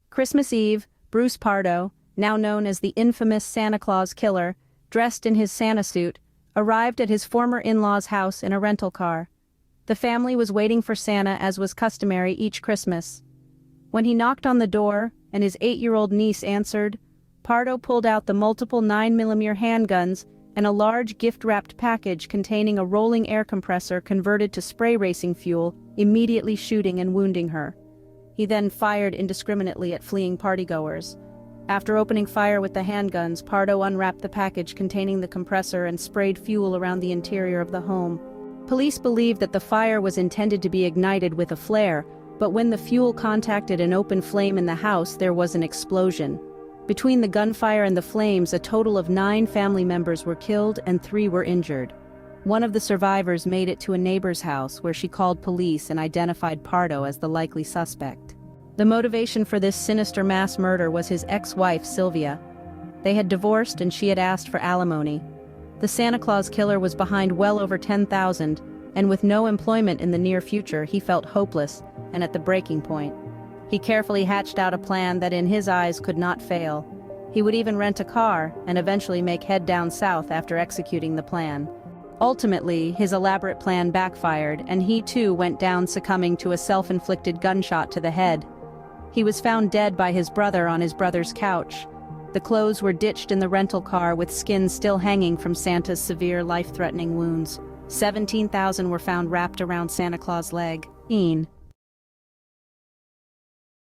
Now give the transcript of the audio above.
Christmas Eve, Bruce Pardo, now known as the infamous Santa Claus Killer, dressed in his Santa suit, arrived at his former in-laws' house in a rental car. The family was waiting for Santa as was customary each Christmas. When he knocked on the door and his 8-year-old niece answered, Pardo pulled out the multiple 9mm handguns and a large gift-wrapped package containing a rolling air compressor converted to spray racing fuel, immediately shooting and wounding her. He then fired indiscriminately at fleeing partygoers. After opening fire with the handguns, Pardo unwrapped the package containing the compressor and sprayed fuel around the interior of the home. Police believe that the fire was intended to be ignited with a flare, but when the fuel contacted an open flame in the house, there was an explosion. Between the gunfire and the flames, a total of 9 family members were killed and 3 were injured. One of the survivors made it to a neighbor's house where she called police and identified Pardo as the likely suspect. The motivation for this sinister mass murder was his ex-wife, Sylvia. They had divorced and she had asked for alimony. The Santa Claus Killer was behind well over $10,000, and with no employment in the near future, he felt hopeless and at the breaking point. He carefully hatched out a plan that in his eyes could not fail. He would even rent a car and eventually make head down south after executing the plan. Ultimately, his elaborate plan backfired, and he too went down succumbing to a self-inflicted gunshot to the head. He was found dead by his brother on his brother's couch. The clothes were ditched in the rental car with skin still hanging from Santa's severe life-threatening wounds. 17,000 were found wrapped around Santa Claus' leg.